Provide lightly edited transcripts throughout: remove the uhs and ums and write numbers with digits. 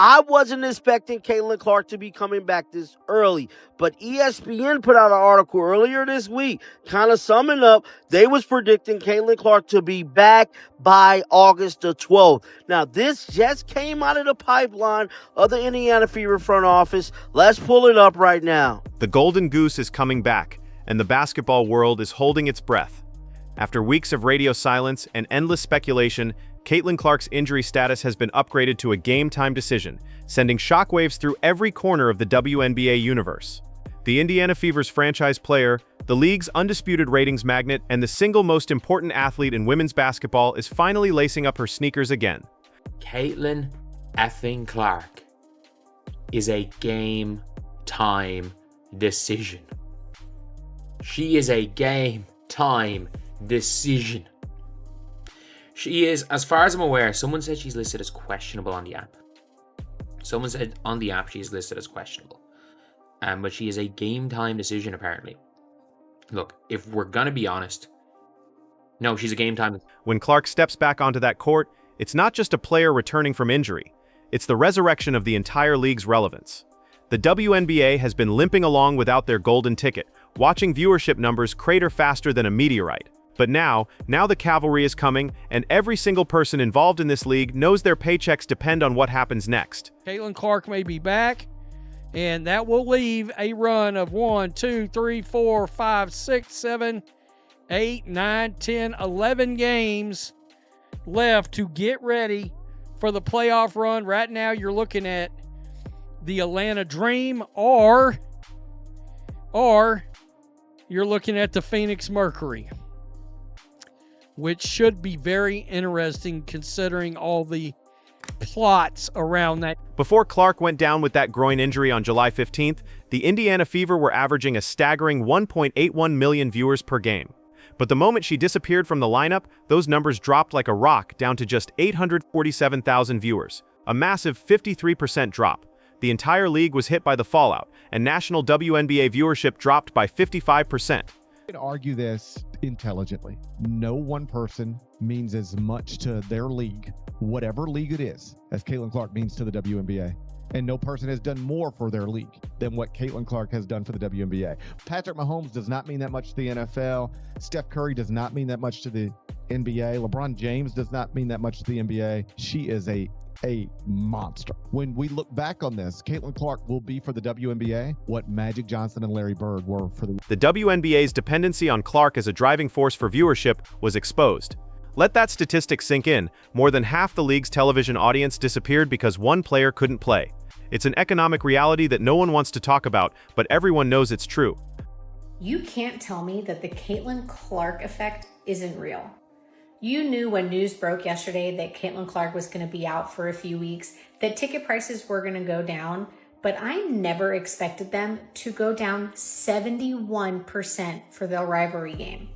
I wasn't expecting Caitlin Clark to be coming back this early, but ESPN put out an article earlier this week kind of summing up. They was predicting Caitlin Clark to be back by August the 12th. Now, this just came out of the pipeline of the Indiana Fever front office. Let's pull it up right now. The Golden Goose is coming back, and the basketball world is holding its breath. After weeks of radio silence and endless speculation, Caitlin Clark's injury status has been upgraded to a game-time decision, sending shockwaves through every corner of the WNBA universe. The Indiana Fever's franchise player, the league's undisputed ratings magnet, and the single most important athlete in women's basketball is finally lacing up her sneakers again. Caitlin effing Clark is a game-time decision. She is a game-time decision. She is, as far as I'm aware, someone said she's listed as questionable on the app. Someone said on the app she is listed as questionable. But she is a game time decision, apparently. Look, if we're going to be honest, no, she's a game time. When Clark steps back onto that court, it's not just a player returning from injury. It's the resurrection of the entire league's relevance. The WNBA has been limping along without their golden ticket, watching viewership numbers crater faster than a meteorite. But now the cavalry is coming, and every single person involved in this league knows their paychecks depend on what happens next. Caitlin Clark may be back, and that will leave a run of 1, 2, 3, 4, 5, 6, 7, 8, 9, 10, 11 games left to get ready for the playoff run. Right now, you're looking at the Atlanta Dream, or you're looking at the Phoenix Mercury, which should be very interesting considering all the plots around that. Before Clark went down with that groin injury on July 15th, the Indiana Fever were averaging a staggering 1.81 million viewers per game. But the moment she disappeared from the lineup, those numbers dropped like a rock down to just 847,000 viewers, a massive 53% drop. The entire league was hit by the fallout, and national WNBA viewership dropped by 55%. Can argue this intelligently. No one person means as much to their league, whatever league it is, as Caitlin Clark means to the WNBA. And no person has done more for their league than what Caitlin Clark has done for the WNBA. Patrick Mahomes does not mean that much to the NFL. Steph Curry does not mean that much to the NBA. LeBron James does not mean that much to the NBA. She is a monster. When we look back on this, Caitlin Clark will be for the WNBA what Magic Johnson and Larry Bird were for the WNBA's dependency on Clark as a driving force for viewership was exposed. Let that statistic sink in. More than half the league's television audience disappeared because one player couldn't play. It's an economic reality that no one wants to talk about, but everyone knows it's true. You can't tell me that the Caitlin Clark effect isn't real. You knew when news broke yesterday that Caitlin Clark was going to be out for a few weeks, that ticket prices were going to go down, but I never expected them to go down 71% for the rivalry game.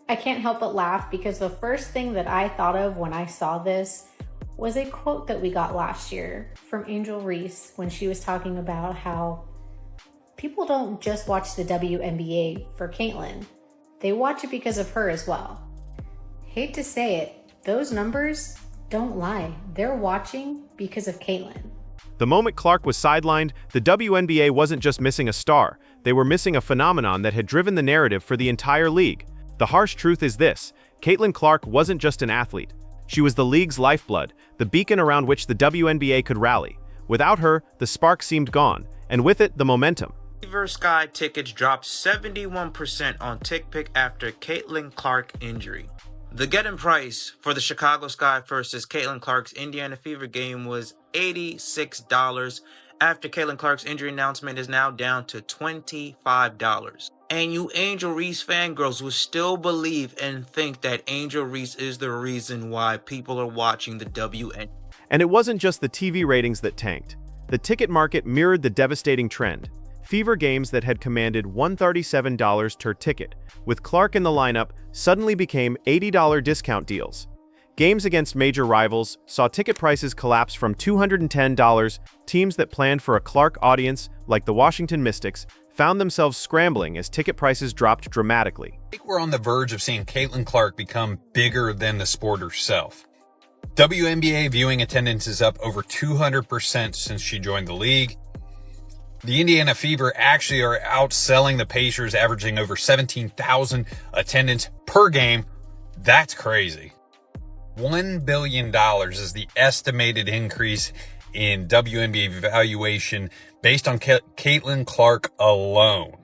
I can't help but laugh because the first thing that I thought of when I saw this was a quote that we got last year from Angel Reese when she was talking about how people don't just watch the WNBA for Caitlin. They watch it because of her as well. Hate to say it, those numbers don't lie. They're watching because of Caitlin. The moment Clark was sidelined, the WNBA wasn't just missing a star, they were missing a phenomenon that had driven the narrative for the entire league. The harsh truth is this: Caitlin Clark wasn't just an athlete. She was the league's lifeblood, the beacon around which the WNBA could rally. Without her, the spark seemed gone, and with it, the momentum. Fever Sky tickets dropped 71% on TickPick after Caitlin Clark injury. The get-in price for the Chicago Sky versus Caitlin Clark's Indiana Fever game was $86. After Caitlin Clark's injury announcement is now down to $25. And you Angel Reese fangirls will still believe and think that Angel Reese is the reason why people are watching the WNBA. And it wasn't just the TV ratings that tanked. The ticket market mirrored the devastating trend. Fever games that had commanded $137 per ticket, with Clark in the lineup, suddenly became $80 discount deals. Games against major rivals saw ticket prices collapse from $210. Teams that planned for a Clark audience, like the Washington Mystics, found themselves scrambling as ticket prices dropped dramatically. I think we're on the verge of seeing Caitlin Clark become bigger than the sport herself. WNBA viewing attendance is up over 200% since she joined the league. The Indiana Fever actually are outselling the Pacers, averaging over 17,000 attendance per game. That's crazy. $1 billion is the estimated increase in WNBA valuation based on Caitlin Clark alone.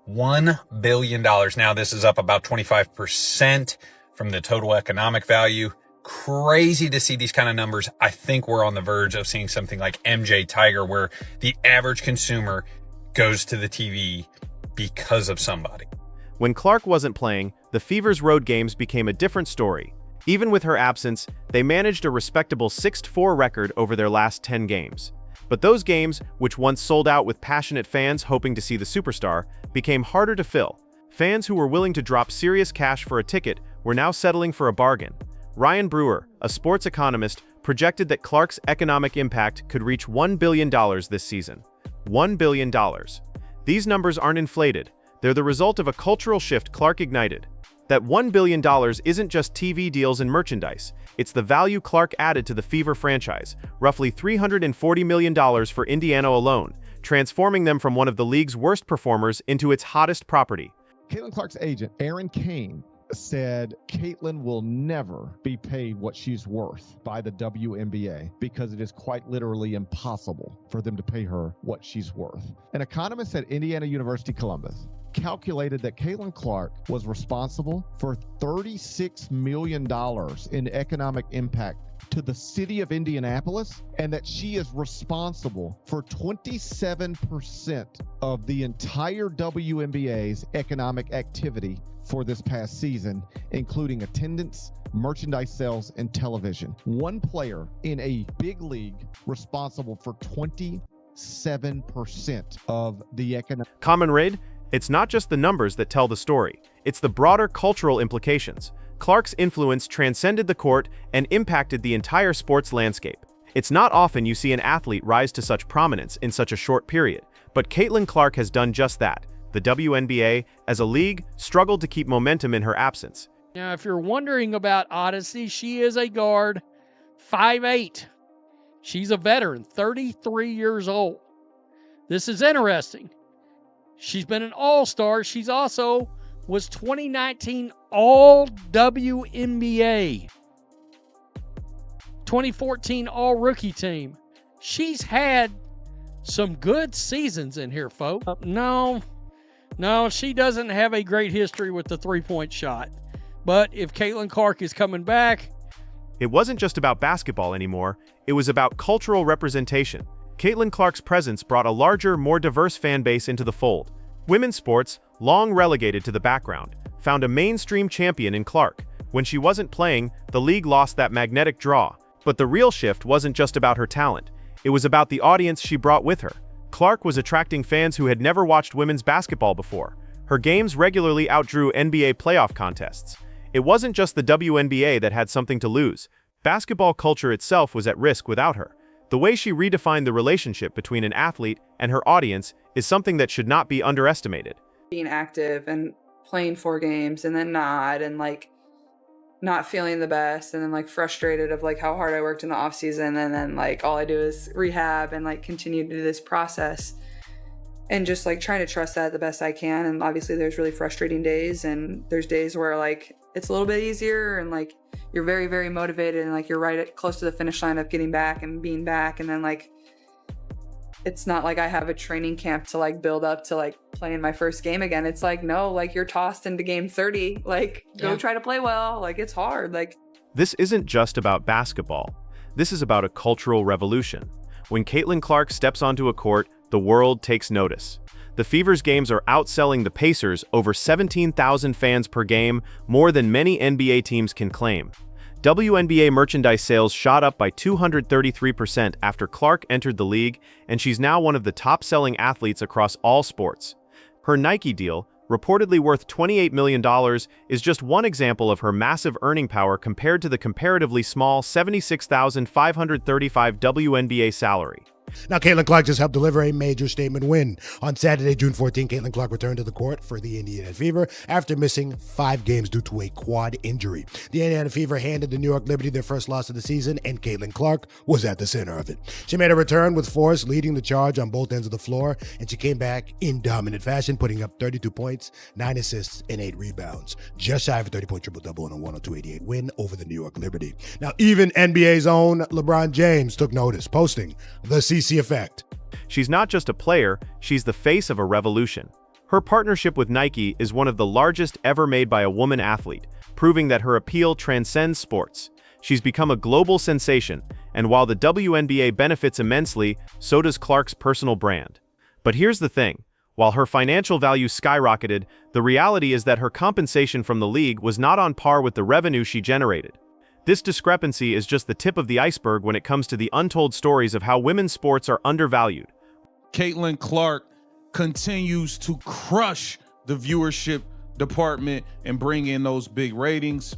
$1 billion. Now, this is up about 25% from the total economic value. Crazy to see these kind of numbers. I think we're on the verge of seeing something like MJ Tiger, where the average consumer goes to the TV because of somebody. When Clark wasn't playing, the Fever's road games became a different story. Even with her absence, they managed a respectable 6-4 record over their last 10 games. But those games, which once sold out with passionate fans hoping to see the superstar, became harder to fill. Fans who were willing to drop serious cash for a ticket were now settling for a bargain. Ryan Brewer, a sports economist, projected that Clark's economic impact could reach $1 billion this season. $1 billion. These numbers aren't inflated. They're the result of a cultural shift Clark ignited. That $1 billion isn't just TV deals and merchandise. It's the value Clark added to the Fever franchise, roughly $340 million for Indiana alone, transforming them from one of the league's worst performers into its hottest property. Caitlin Clark's agent, Aaron Kane, said Caitlin will never be paid what she's worth by the WNBA because it is quite literally impossible for them to pay her what she's worth. An economist at Indiana University Columbus calculated that Caitlin Clark was responsible for $36 million in economic impact to the city of Indianapolis, and that she is responsible for 27% of the entire WNBA's economic activity for this past season, including attendance, merchandise sales, and television. One player in a big league responsible for 27% of the economic. Common Raid, it's not just the numbers that tell the story. It's the broader cultural implications. Clark's influence transcended the court and impacted the entire sports landscape. It's not often you see an athlete rise to such prominence in such a short period, but Caitlin Clark has done just that. The WNBA, as a league, struggled to keep momentum in her absence. Now, if you're wondering about Odyssey, she is a guard, 5'8". She's a veteran, 33 years old. This is interesting. She's been an all-star. She's also was 2019 All-WNBA. 2014 All-Rookie Team. She's had some good seasons in here, folks. No, she doesn't have a great history with the three-point shot. But if Caitlin Clark is coming back... It wasn't just about basketball anymore. It was about cultural representation. Caitlin Clark's presence brought a larger, more diverse fan base into the fold. Women's sports, long relegated to the background, found a mainstream champion in Clark. When she wasn't playing, the league lost that magnetic draw. But the real shift wasn't just about her talent. It was about the audience she brought with her. Clark was attracting fans who had never watched women's basketball before. Her games regularly outdrew NBA playoff contests. It wasn't just the WNBA that had something to lose. Basketball culture itself was at risk without her. The way she redefined the relationship between an athlete and her audience is something that should not be underestimated. Being active and playing 4 games and then not, and like not feeling the best, and then like frustrated of like how hard I worked in the off season, and then like all I do is rehab and like continue to do this process, and just like trying to trust that the best I can. And obviously there's really frustrating days, and there's days where like it's a little bit easier and like you're very, very motivated and like you're close to the finish line of getting back and being back, and then like it's not like I have a training camp to like build up to like playing my first game again. It's like, no, like you're tossed into game 30, like go try to play well. Like it's hard. Like this isn't just about basketball. This is about a cultural revolution. When Caitlin Clark steps onto a court, the world takes notice. The Fever's games are outselling the Pacers over 17,000 fans per game, more than many NBA teams can claim. WNBA merchandise sales shot up by 233% after Clark entered the league, and she's now one of the top-selling athletes across all sports. Her Nike deal, reportedly worth $28 million, is just one example of her massive earning power compared to the comparatively small $76,535 WNBA salary. Now, Caitlin Clark just helped deliver a major statement win. On Saturday, June 14, Caitlin Clark returned to the court for the Indiana Fever after missing 5 games due to a quad injury. The Indiana Fever handed the New York Liberty their first loss of the season, and Caitlin Clark was at the center of it. She made a return with force, leading the charge on both ends of the floor, and she came back in dominant fashion, putting up 32 points, 9 assists, and 8 rebounds. Just shy of a 30-point triple-double in a 102-88 win over the New York Liberty. Now, even NBA's own LeBron James took notice, posting the CC effect. She's not just a player, she's the face of a revolution. Her partnership with Nike is one of the largest ever made by a woman athlete, proving that her appeal transcends sports. She's become a global sensation, and while the WNBA benefits immensely, so does Clark's personal brand. But here's the thing. While her financial value skyrocketed, the reality is that her compensation from the league was not on par with the revenue she generated. This discrepancy is just the tip of the iceberg when it comes to the untold stories of how women's sports are undervalued. Caitlin Clark continues to crush the viewership department and bring in those big ratings.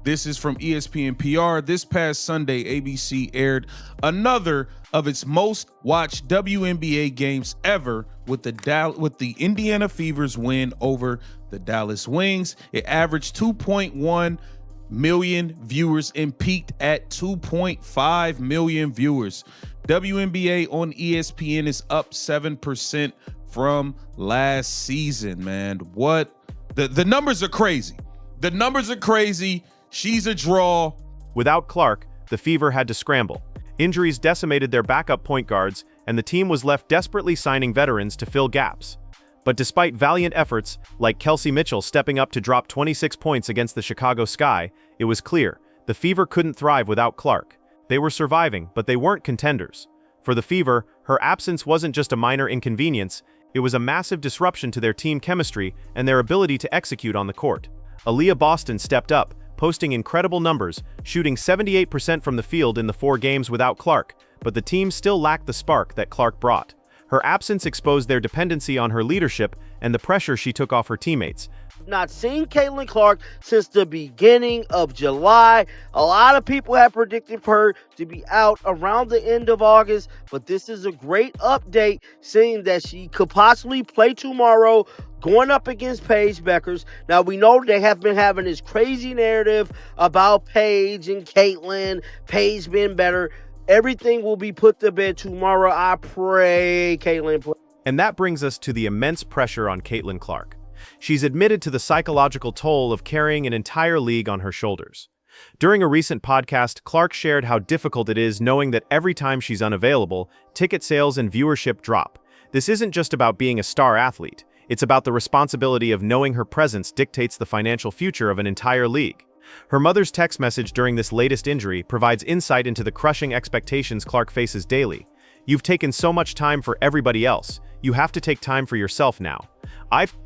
This is from ESPN PR. This past Sunday, ABC aired another of its most watched WNBA games ever with the Indiana Fever's win over the Dallas Wings. It averaged 2.1 million viewers and peaked at 2.5 million viewers. WNBA on ESPN is up 7% from last season, man. What? The numbers are crazy. The numbers are crazy. She's a draw. Without Clark, the Fever had to scramble. Injuries decimated their backup point guards, and the team was left desperately signing veterans to fill gaps. But despite valiant efforts, like Kelsey Mitchell stepping up to drop 26 points against the Chicago Sky, it was clear the Fever couldn't thrive without Clark. They were surviving, but they weren't contenders. For the Fever, her absence wasn't just a minor inconvenience, it was a massive disruption to their team chemistry and their ability to execute on the court. Aaliyah Boston stepped up, posting incredible numbers, shooting 78% from the field in the 4 games without Clark, but the team still lacked the spark that Clark brought. Her absence exposed their dependency on her leadership and the pressure she took off her teammates. Not seen Caitlin Clark since the beginning of July. A lot of people have predicted for her to be out around the end of August, but this is a great update saying that she could possibly play tomorrow going up against Paige Beckers. Now, we know they have been having this crazy narrative about Paige and Caitlin, Paige being better. Everything will be put to bed tomorrow. I pray Caitlin plays. And that brings us to the immense pressure on Caitlin Clark. She's admitted to the psychological toll of carrying an entire league on her shoulders. During a recent podcast, Clark shared how difficult it is knowing that every time she's unavailable, ticket sales and viewership drop. This isn't just about being a star athlete. It's about the responsibility of knowing her presence dictates the financial future of an entire league. Her mother's text message during this latest injury provides insight into the crushing expectations Clark faces daily. "You've taken so much time for everybody else. You have to take time for yourself now."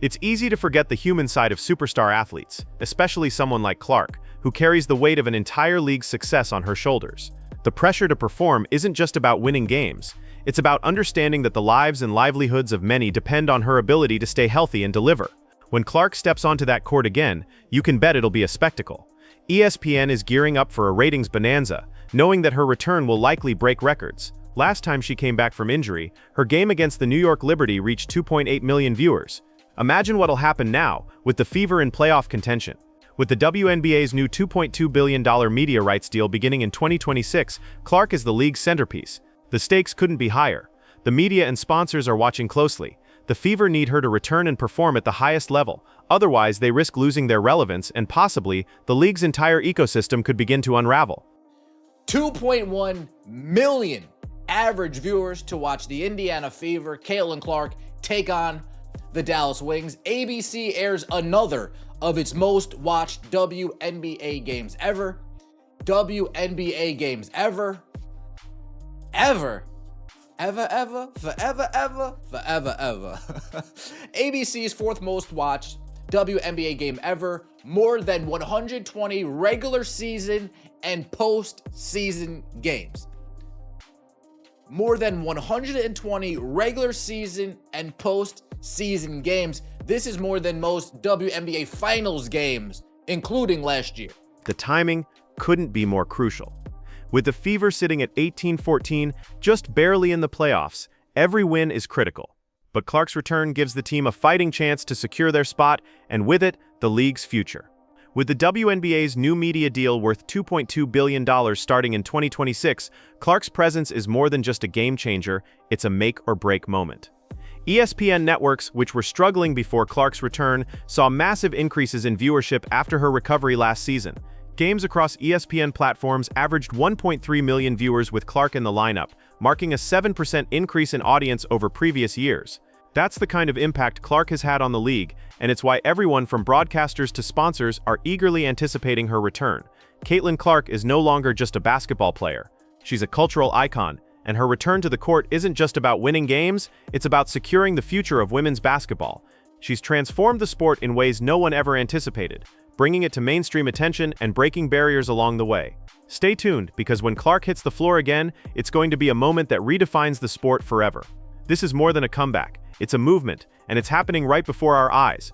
It's easy to forget the human side of superstar athletes, especially someone like Clark, who carries the weight of an entire league's success on her shoulders. The pressure to perform isn't just about winning games. It's about understanding that the lives and livelihoods of many depend on her ability to stay healthy and deliver. When Clark steps onto that court again, you can bet it'll be a spectacle. ESPN is gearing up for a ratings bonanza, knowing that her return will likely break records. Last time she came back from injury, her game against the New York Liberty reached 2.8 million viewers. Imagine what'll happen now, with the Fever in playoff contention. With the WNBA's new $2.2 billion media rights deal beginning in 2026, Clark is the league's centerpiece. The stakes couldn't be higher. The media and sponsors are watching closely. The Fever need her to return and perform at the highest level. Otherwise, they risk losing their relevance and possibly, the league's entire ecosystem could begin to unravel. 2.1 million average viewers to watch the Indiana Fever, Caitlin Clark, take on the Dallas Wings. ABC airs another of its most watched WNBA games ever. WNBA games ever. Ever. Ever, ever, forever, ever, forever, ever. ABC's 4th most watched WNBA game ever. More than 120 regular season and postseason games. More than 120 regular season and postseason games. This is more than most WNBA finals games, including last year. The timing couldn't be more crucial. With the Fever sitting at 18-14, just barely in the playoffs, every win is critical. But Clark's return gives the team a fighting chance to secure their spot, and with it, the league's future. With the WNBA's new media deal worth $2.2 billion starting in 2026, Clark's presence is more than just a game changer, it's a make-or-break moment. ESPN networks, which were struggling before Clark's return, saw massive increases in viewership after her recovery last season. Games across ESPN platforms averaged 1.3 million viewers with Clark in the lineup, marking a 7% increase in audience over previous years. That's the kind of impact Clark has had on the league, and it's why everyone from broadcasters to sponsors are eagerly anticipating her return. Caitlin Clark is no longer just a basketball player. She's a cultural icon, and her return to the court isn't just about winning games, it's about securing the future of women's basketball. She's transformed the sport in ways no one ever anticipated, bringing it to mainstream attention and breaking barriers along the way. Stay tuned, because when Clark hits the floor again, it's going to be a moment that redefines the sport forever. This is more than a comeback. It's a movement, and it's happening right before our eyes.